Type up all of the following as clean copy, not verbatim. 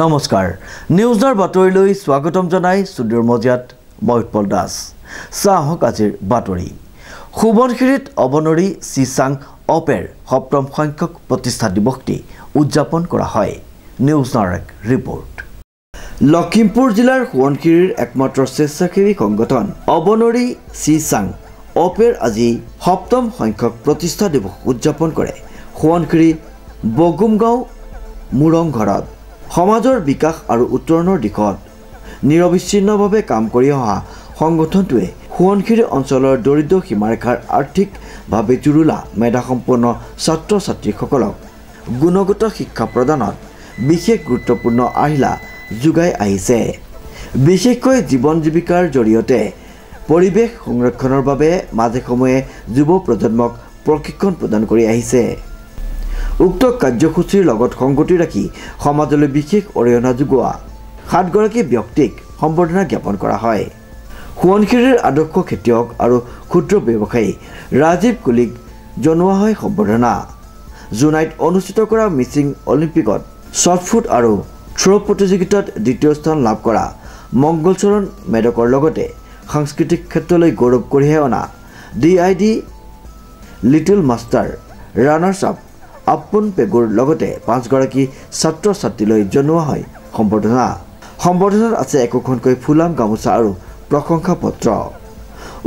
নমস্কাৰ নিউজৰ বাতৰিলৈ স্বাগতম জনাই ষ্টুডিঅ'ৰ মজিয়াত মই উৎপল দাস চাহক আজিৰ বাতৰি সুবনখিৰিত অবনৰী চিচাং অপেৰ সপ্তম সংখ্যক প্ৰতিষ্ঠা দিৱসটি উদযাপন কৰা হয় নিউজ নাৰেক ৰিপৰ্ট লখিমপুৰ জিলাৰ সুবনখিৰিৰ একমাত্ৰ স্বেচ্ছাসেৱী সংগঠন অবনৰী চিচাং অপেৰ আজি সপ্তম সংখ্যক প্ৰতিষ্ঠা দিৱস উদযাপন কৰে সুবনখিৰি বগুমগাঁও মুৰংঘৰত সমাজৰ বিকাশ আৰু উত্তৰণৰ দিশত নিৰবিচ্ছিন্নভাৱে কাম কৰি অহা সংগঠনটোৱে সুবনখিৰি অঞ্চলৰ দৰিদ্ৰ সীমাৰেখাৰ আৰ্থিকভাৱে জুৰুলা মেধাসম্পন্ন ছাত্ৰ ছাত্ৰীসকলক গুণগত শিক্ষা প্ৰদানত বিশেষ গুৰুত্বপূৰ্ণ আহিলা যোগাই আহিছে বিশেষকৈ জীৱন জীৱিকাৰ জৰিয়তে পৰিৱেশ সংৰক্ষণৰ বাবে মাজে সময়ে যুৱ প্ৰজন্মক প্ৰশিক্ষণ প্ৰদান কৰি আহিছে উক্ত কাৰ্যসূচীৰ লগত সংগতি ৰাখি সমাজলৈ বিশেষ অৰিহণা যোগোৱা 7 গৰাকী ব্যক্তিক সম্বৰ্ধনা জ্ঞাপন কৰা হয় সুবনখিৰিৰ আদৰ্শ খেতিয়ক আৰু ক্ষুদ্ৰ ব্যৱসায়ী ৰাজীৱ কুলিক জনোৱা হয় সম্বৰ্ধনা জুনাইত অনুষ্ঠিত কৰা মিচিং অলিম্পিকত শ্বটফুট আৰু থ্ৰ প্ৰতিযোগিতাত দ্বিতীয় স্থান লাভ কৰা মংগলচৰণ মেডকৰ লগতে সাংস্কৃতিক ক্ষেত্ৰলৈ গৌৰৱ কঢ়িয়াই অনা DID little master runners up আপোন পেগুৰ লগতে 5 গৰাকী ছাত্ৰ ছাত্ৰীলৈ জনোৱা হয় সম্বৰ্ধনাত আছে একোখনকৈ ফুলাম গামোচা আৰু প্ৰশংসা পত্ৰ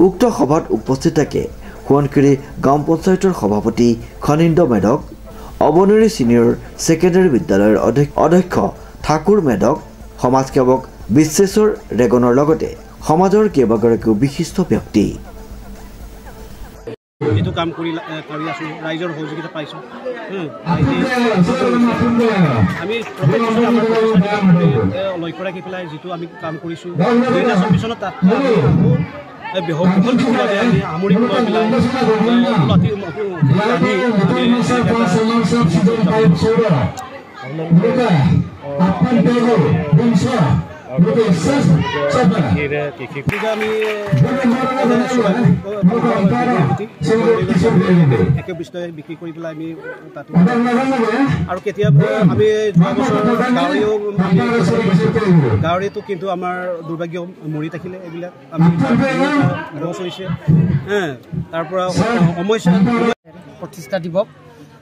উক্ত সভাত উপস্থিত থাকে সুবনখিৰি গাঁও পঞ্চায়তৰ সভাপতি খনিন্দ মেডক অবনৰী সিনিয়ৰ ছেকেণ্ডাৰী বিদ্যালয়ৰ অধ্যক্ষ ঠাকুৰ মেডক সমাজসেৱক বিশ্বেশ্বৰ ৰেগনৰ লগতে সমাজৰ কেইবাগৰাকীও বিশিষ্ট ব্যক্তি যেটো কাম কৰি আছো ৰাইজৰ সহযোগিতা পাইছো আমি লক্ষ্য ৰাখি পেলাই যেটো আমি কাম কৰিছো 2024 চনত তাত আমৰি বিক্ৰী কৰি পেলাই আমি তাত আৰু কেতিয়াবা আমি যোৱা বছৰ গাঁৱৰীটো কিন্তু আমাৰ দুৰ্ভাগ্য মৰি থাকিলে এইবিলাক আমি লছ হৈছে তাৰ পৰা সমস্যা প্ৰতিষ্ঠা দিৱস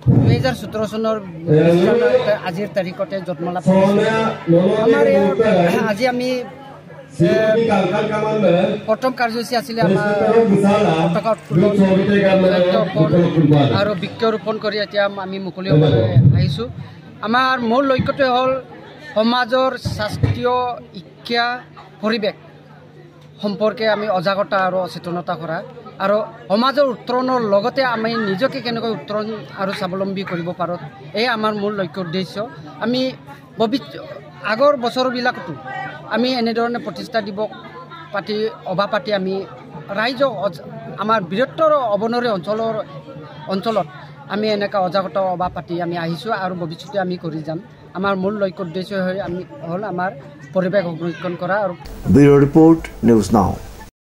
2017 চনৰ আজিৰ তাৰিখতে জন্মলাভ আজি আমি প্ৰথম কাৰ্যসূচী আছিলে আমাৰ পতাকা উত্তোলন আৰু বৃক্ষৰোপণ কৰি এতিয়া আমি মুকলি হ'বলৈ আহিছোঁ আমাৰ মূল লক্ষ্যটোৱে হ'ল সমাজৰ স্বাস্থ্য শিক্ষা পৰিৱেশ সম্পৰ্কে আমি সজাগতা আৰু সচেতনতা কৰা আৰু সমাজৰ উত্তৰণৰ লগতে আমি নিজকে কেনেকৈ উত্তৰণ আৰু স্বাৱলম্বী কৰিব পাৰোঁ এই আমাৰ মূল লক্ষ্য উদ্দেশ্য আমি আগৰ বছৰবিলাকতো আমি এনেধৰণে প্ৰতিষ্ঠা দিৱস পাতি আমি ৰাইজক আমাৰ বৃহত্তৰ অবনৰী অঞ্চলত আমি এনেকুৱা সজাগতা সভা পাতি আমি আহিছোঁ আৰু ভৱিষ্যতে আমি কৰি যাম আমাৰ মূল লক্ষ্য উদ্দেশ্য হ'ল আমাৰ পৰিৱেশ সংৰক্ষণ কৰা আৰু ব্যুৰ ৰিপৰ্ট নিউজ নাও।